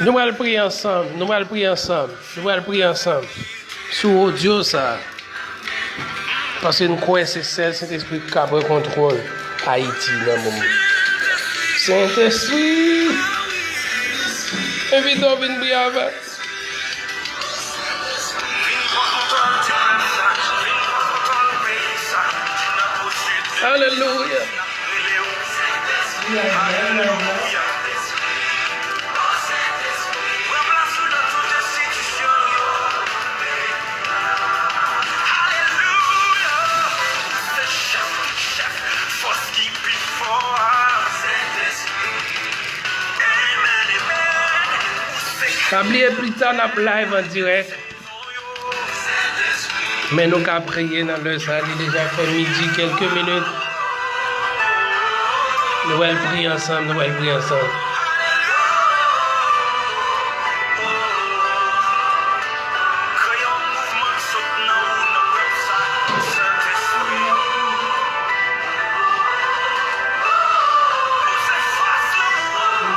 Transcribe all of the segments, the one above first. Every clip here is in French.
Nous allons prier ensemble. Nous allons prier ensemble. Nous allons prier ensemble. Sous audio ça. Parce que nous croyons que c'est Saint-Esprit qui a pris contrôle Haïti dans le moment. Saint-Esprit. Invite-nous à venir prier avec. Alléluia. N'oubliez plus tard, nous avons live en direct. Mais nous avons prié dans le salle. Il est déjà fait midi, quelques minutes. Nous allons prier ensemble. Nous allons prier ensemble.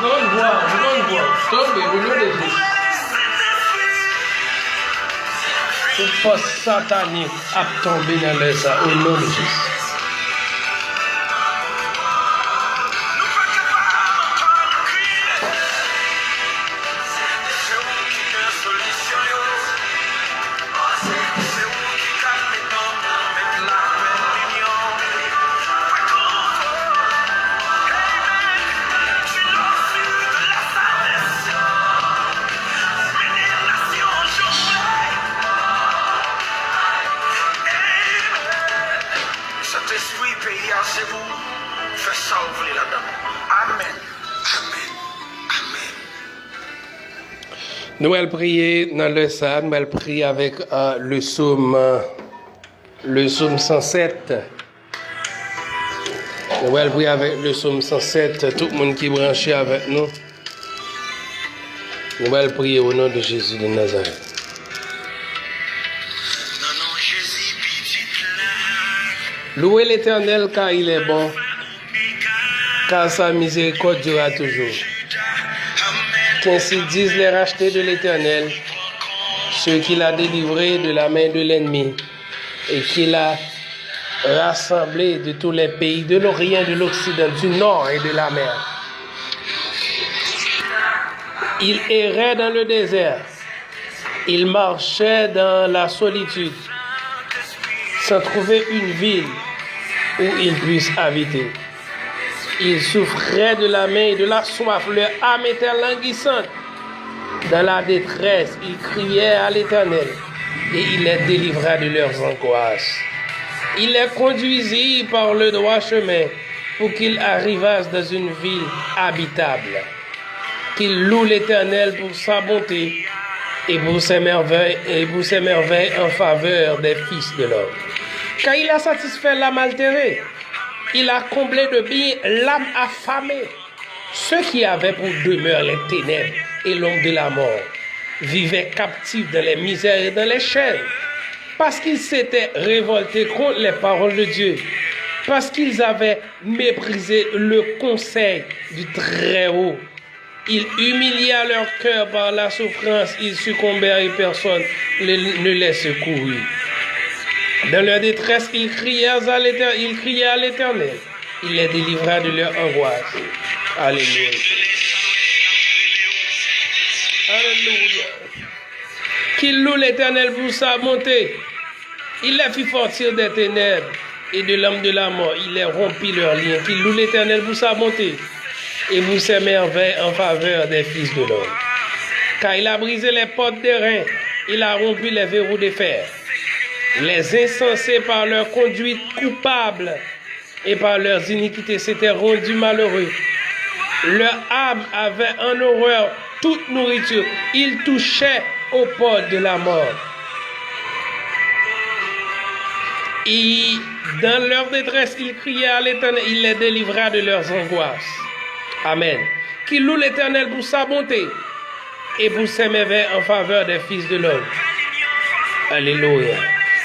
Nous allons voir. Tombez, au nom de Jésus. Toute force satanique a tombé dans le sang au nom de Jésus. Nous allons prier dans le psaume, nous allons prier avec le psaume 107. Nous allons prier avec le psaume 107, tout le monde qui est branché avec nous. Nous allons prier au nom de Jésus de Nazareth. Louez l'Éternel car il est bon, car sa miséricorde durera toujours. Qu'ainsi disent les rachetés de l'Éternel, ceux qu'il a délivrés de la main de l'ennemi et qu'il a rassemblés de tous les pays de l'Orient, de l'Occident, du Nord et de la mer. Il errait dans le désert, il marchait dans la solitude, sans trouver une ville où il puisse habiter. Il souffrait de la main et de la soif, leur âme était languissante. Dans la détresse, ils criaient à l'Éternel et il les délivra de leurs angoisses. Il les conduisit par le droit chemin pour qu'ils arrivassent dans une ville habitable. Qu'ils louent l'Éternel pour sa bonté et pour ses merveilles en faveur des fils de l'homme. Car il a satisfait l'âme altérée. Il a comblé de bien l'âme affamée. Ceux qui avaient pour demeure les ténèbres et l'ombre de la mort vivaient captifs dans les misères et dans les chaînes, parce qu'ils s'étaient révoltés contre les paroles de Dieu, parce qu'ils avaient méprisé le conseil du Très-Haut. Ils humiliaient leur cœur par la souffrance, ils succombèrent et personne ne les secourut. Dans leur détresse, ils criaient à l'Éternel. Il les délivra de leur angoisse. Alléluia. Alléluia. Qu'ils louent l'Éternel pour sa bonté. Il les fit sortir des ténèbres et de l'âme de la mort. Il les rompit leurs liens. Qu'ils louent l'Éternel pour sa bonté et pour ses merveilles en faveur des fils de l'homme. Car il a brisé les portes des reins. Il a rompu les verrous de fer. Les insensés par leur conduite coupable et par leurs iniquités s'étaient rendus malheureux. Leur âme avait en horreur toute nourriture. Ils touchaient aux portes de la mort. Et dans leur détresse, ils criaient à l'Éternel. Il les délivra de leurs angoisses. Amen. Qu'ils louent l'Éternel pour sa bonté et pour ses merveilles en faveur des fils de l'homme. Alléluia.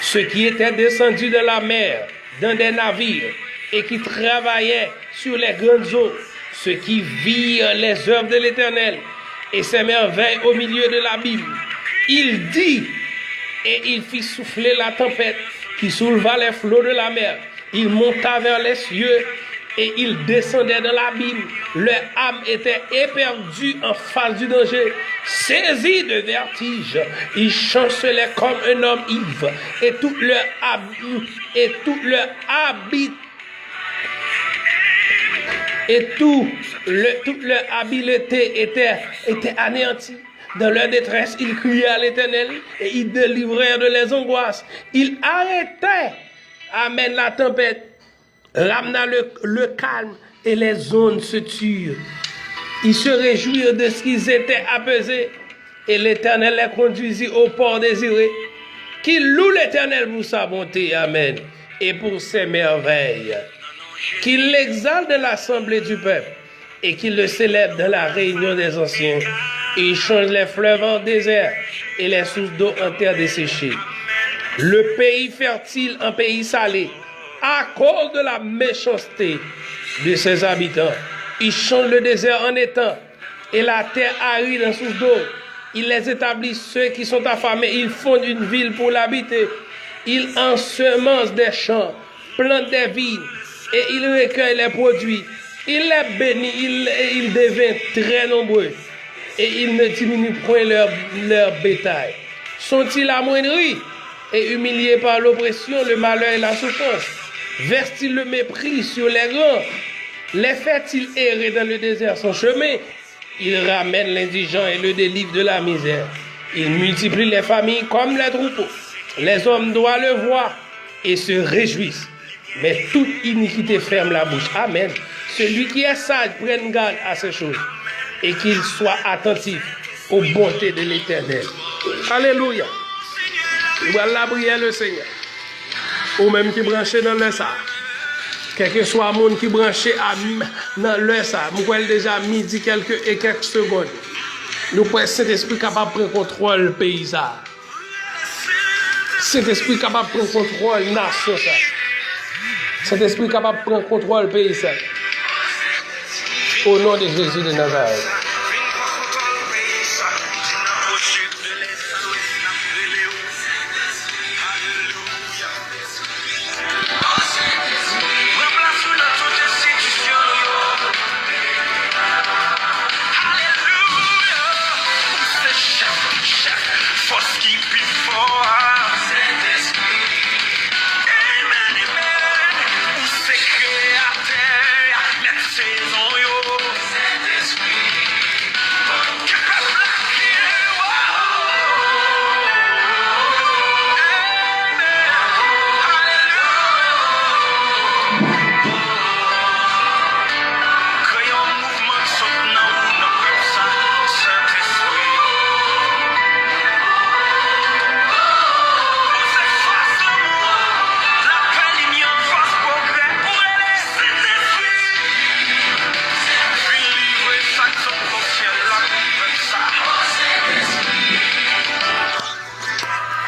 Ceux qui étaient descendus de la mer, dans des navires, et qui travaillaient sur les grandes eaux, ceux qui virent les œuvres de l'Éternel, et ses merveilles au milieu de l'abîme. Il dit, et il fit souffler la tempête qui souleva les flots de la mer. Il monta vers les cieux et il descendait dans l'abîme. Leur âme était éperdue en face du danger, saisie de vertige. Ils chancelaient comme un homme ivre et toute leur habileté était anéantie. Dans leur détresse, ils criaient à l'Éternel et ils délivrèrent de les angoisses. Ils arrêtaient, amen, la tempête, ramena le calme et les ondes se turent. Ils se réjouirent de ce qu'ils étaient apaisés et l'Éternel les conduisit au port désiré. Qu'ils louent l'Éternel pour sa bonté, amen, et pour ses merveilles. Qu'il l'exalte de l'assemblée du peuple et qu'il le célèbre dans la réunion des anciens. Il change les fleuves en désert et les sources d'eau en terre desséchée. Le pays fertile en pays salé à cause de la méchanceté de ses habitants. Il change le désert en étang et la terre aride en source d'eau. Il les établit ceux qui sont affamés. Il fonde une ville pour l'habiter. Il ensemence des champs, plante des vignes et il recueille les produits. Il les bénit, il devient très nombreux. Et ils ne diminuent point leur bétail. Sont-ils amoindris et humiliés par l'oppression, le malheur et la souffrance? Versent-ils le mépris sur les grands? Les fait-il errer dans le désert sans chemin? Ils ramènent l'indigent et le délivrent de la misère. Ils multiplient les familles comme les troupeaux. Les hommes doivent le voir et se réjouissent. Mais toute iniquité ferme la bouche. Amen. Celui qui est sage prenne garde à ces choses et qu'il soit attentif aux bontés de l'Éternel. Alléluia. Voilà la prière le Seigneur. Ou même qui branché dans le ça. Quel que soit le monde qui branché dans le ça. Nous pouvons déjà midi quelques secondes. Nous pouvons Saint-Esprit capable de prendre contrôle du pays ça. Saint-Esprit capable de prendre contrôle de la nation ça. Saint-Esprit capable de prendre contrôle du pays ça. Au nom de Jésus de Nazareth.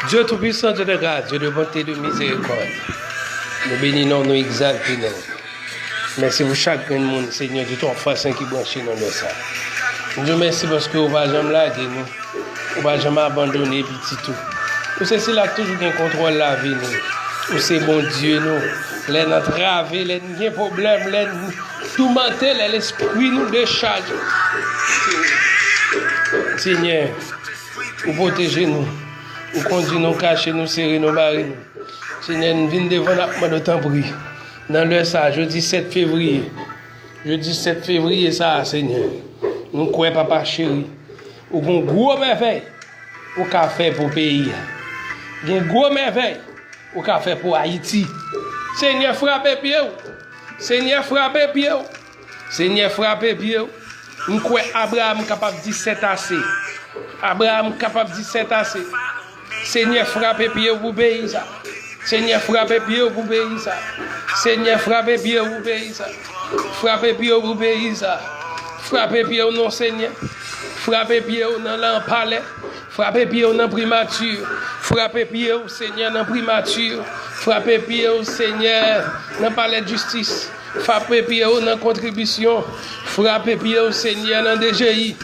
Dieu Tout-Puissant, Dieu de grâce, Dieu de bonté et de miséricorde, nous bénissons, nous exaltons. Merci pour chacun de monde, Seigneur, de ton façon qui branche dans le ça. Dieu merci parce que vous ne pouvez jamais laguer nous, vous ne pouvez jamais abandonner petit tout. Vous savez, c'est là toujours un contrôle la vie nous. C'est bon Dieu nous. Les notre travé, les n'y problème, les tout mental, l'esprit nous décharge. Seigneur, vous protégez nous. Vous conduisez nous, cachez nous, serrez nous, barrez nous. Seigneur, nous venons devant notre temps pris. Dans le ça, jeudi 7 février. Jeudi 7 février, ça, Seigneur. Nous croyons, papa chéri. Ou un gros merveille au café pour le pays. Un gros merveille au café pour Haïti. Seigneur, frappez pied. Seigneur, frappez pied. Seigneur, frappez pied. Nous croyons Abraham capable de dire c'est assez. Abraham capable de dire c'est assez. Seigneur, frappez pied pour pays ça. Seigneur, frappez pied pour pays ça. Seigneur, frappez pied pour pays ça. Frappez pied pour pays ça. Frappez pied non Seigneur. Frappez pied dans l'empalais. Frappez pied dans primature. Frappez pied Seigneur dans primature. Frappez pied Seigneur dans palais de justice. Frappez pied dans contribution. Frappez pied Seigneur dans DGI.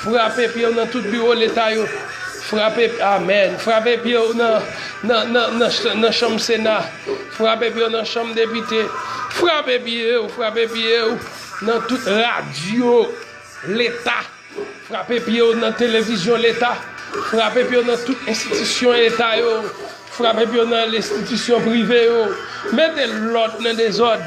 Frappez pied dans tout bureau l'État. Frappez, amen. Frappez pied dans la chambre Sénat. Frappez pied dans la chambre député. Frappez pied dans toute radio l'État. Frappez pied dans la télévision l'État. Frappez pied dans toute institution l'État. Frappez pied dans l'institution privée. Mettez l'ordre dans des ordres.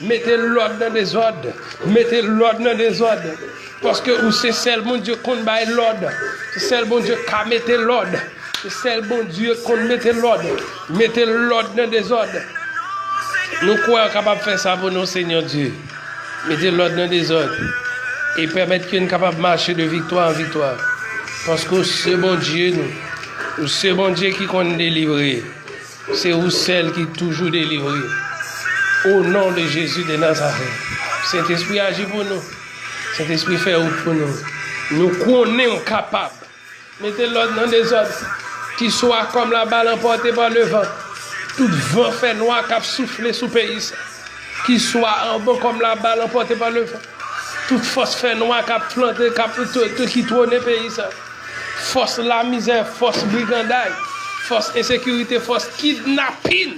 Mettez l'ordre dans des ordres. Mettez l'ordre dans des ordres. Parce que c'est celle bon Dieu qu'on baille l'ordre. C'est celle bon Dieu qui mette l'ordre. C'est celle bon Dieu qu'on mette l'ordre. Mettez l'ordre dans des ordres. Nous croyons capables de faire ça pour nous, Seigneur Dieu. Mettez l'ordre dans des ordres. Et permettre qu'on soit capable de marcher de victoire en victoire. Parce que c'est bon Dieu, nous. C'est bon Dieu qui compte délivrer. C'est vous celle qui toujours délivré. Au nom de Jésus de Nazareth. Saint-Esprit agit pour nous. Saint-Esprit fait route pour nous. Nous connaissons capables. Mettez l'ordre dans des ordres qui soit comme la balle emportée par le vent. Tout vent fait noir qui a soufflé sous le pays. Qui soit en bas comme la balle emportée par le vent. Toute force fait noir qui a planté, qui tourne le pays. Force la misère, force brigandaille, force insécurité, force kidnapping.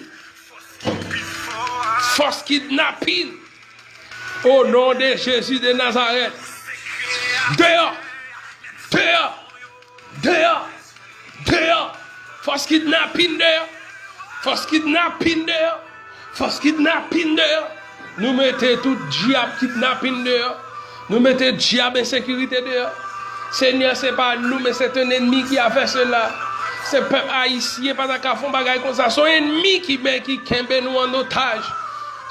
Force kidnapping. Au nom de Jésus de Nazareth. Dehors. Dehors. Dehors. Dehors. Force kidnapping dehors. Force kidnapping dehors. Force kidnapping dehors. Nous mettons tout diable kidnapping dehors. Nous mettons diable insécurité dehors. Seigneur, ce n'est pas nous, mais c'est un ennemi qui a fait cela. C'est le peuple haïtien, parce qu'ils font des choses comme ça. C'est un ennemi qui kembe nous en otage.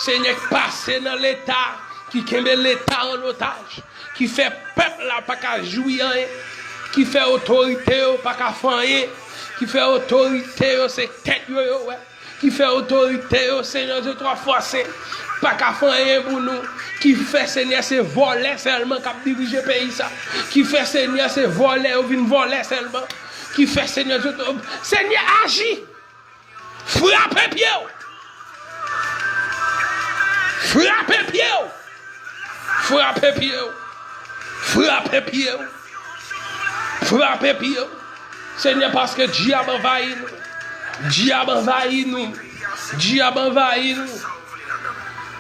Seigneur, passe dans l'État, qui kembe l'État en otage, qui fait peuple là, pas qu'à jouir, qui fait autorité, pas qu'à faire, qui fait autorité, c'est tête, qui fait autorité, Seigneur, Dieu, trois fois, c'est pas qu'à faire pour nous. Qui fait Seigneur, c'est voler seulement, qui dirige le pays. Ça. Qui fait Seigneur, c'est voler, ou vient voler seulement. Qui fait Seigneur, Seigneur, agit. Frappez pied. Frappez pied. Frappez pied. Frappez pied. Frappez pied. Seigneur, parce que diable envahit nous. Diable envahit nous. Diable envahit nous.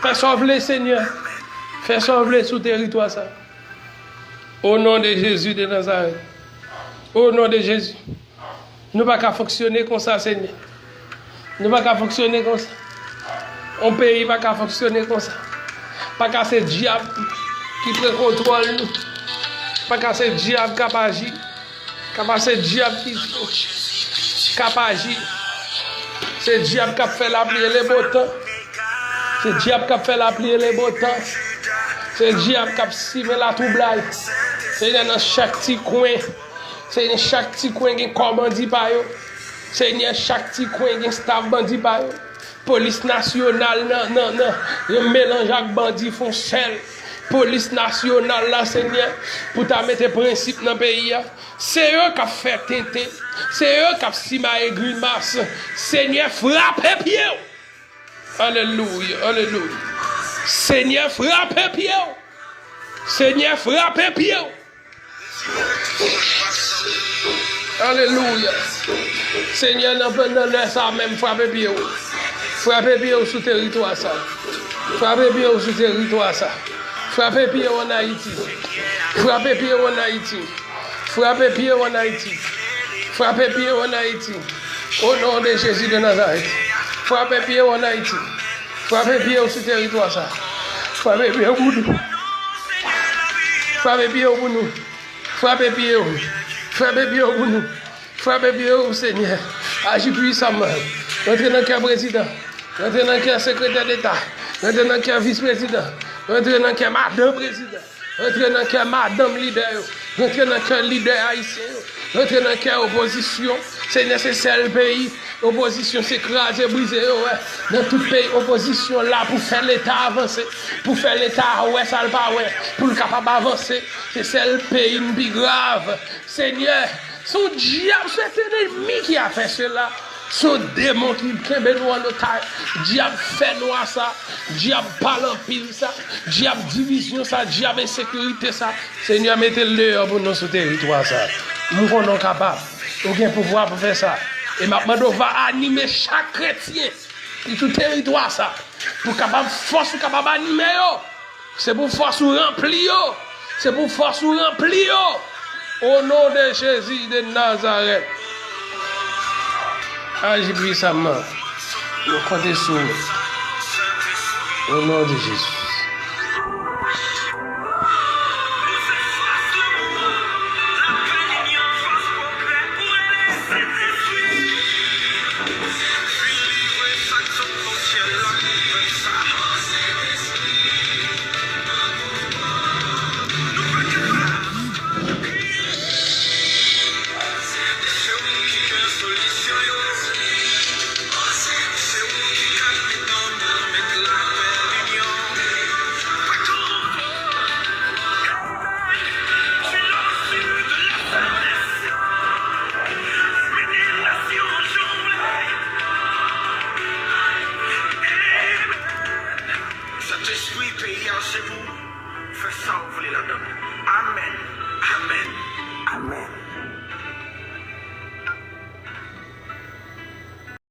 Fais sauver, Seigneur. Fais sauver sous territoire ça. Au nom de Jésus de Nazareth. Au nom de Jésus. Nous ne pouvons pas fonctionner comme ça, Seigneur. Nous ne pouvons pas fonctionner comme ça. On pays ne peut pas fonctionner comme ça. Pas qu'à ce diable qui prend contrôle nous. Pas qu'à ce diable qui agit. Pas qu'à ce diable qui agit. C'est le diable qui fait la pluie et les beaux temps. C'est le diable qui fait la pluie et les beaux temps. C'est le diable qui a ciblé la troublade. C'est dans chaque petit coin. C'est dans chaque petit coin qui est corps bandit par eux. C'est dans chaque petit coin qui est staff bandit par eux. Police nationale, non, mélange avec bandit font seul. Police nationale, là, Seigneur, pour ta mettre principe dans le pays. C'est eux qui ont fait tenter. C'est eux qui ont simaé green mass. Seigneur, frappez pied. Alléluia, alléluia. Seigneur, frappez pied. Seigneur, frappez pied. Alléluia. Seigneur, nous laisse ça même frapper pied. Frappez pied sous territoire ça. Frappez pied sous territoire ça. Frappez pied en Haïti. Frappez pied en Haïti. Frappez pied en Haïti. Frappez pied en Haïti. Au nom de Jésus de Nazareth. Frappez pied en Haïti. Frappez pied sous territoire ça. Frappez pied au bout. Frappez pied au bout. Frappez pied au bout. Frappez pied au bout. Frappez pied au Seigneur. Agis puissamment. Entrez dans le cœur président. Entrez dans le cœur secrétaire d'État. Entrez dans le cœur vice-président. Entrez dans le cœur madame président. Entrez dans le cœur madame leader. Entrez dans le cœur leader haïtien. Entrez dans le cœur opposition. C'est nécessaire le pays. Opposition s'écraser, briser. Dans tout pays, opposition là pour faire l'État avancer. Pour faire l'État, ouais, ça le pas, ouais. Pour le capable avancer. C'est le pays plus grave. Seigneur, son diable, c'est un ennemi qui a fait cela. Son démon qui kembe nous en otage. Diable fait nous ça. Diable parle en pile ça. Diable division ça. Diable insécurité ça. Seigneur, mettez-le dehors pour nous sur territoire ça. Nous sommes capables. Aucun pouvoir pour faire ça. Et maintenant, on va animer chaque chrétien qui tout territoire ça. Pour capable force capable animer yo. C'est pour force ou remplir yo. C'est pour force ou remplir yo. Au nom de Jésus de Nazareth. Agis puissamment. Nous comptons sur nous. Au nom de Jésus. Saint-Esprit, pays en chez vous, fais ça, vous voulez la donne. Amen.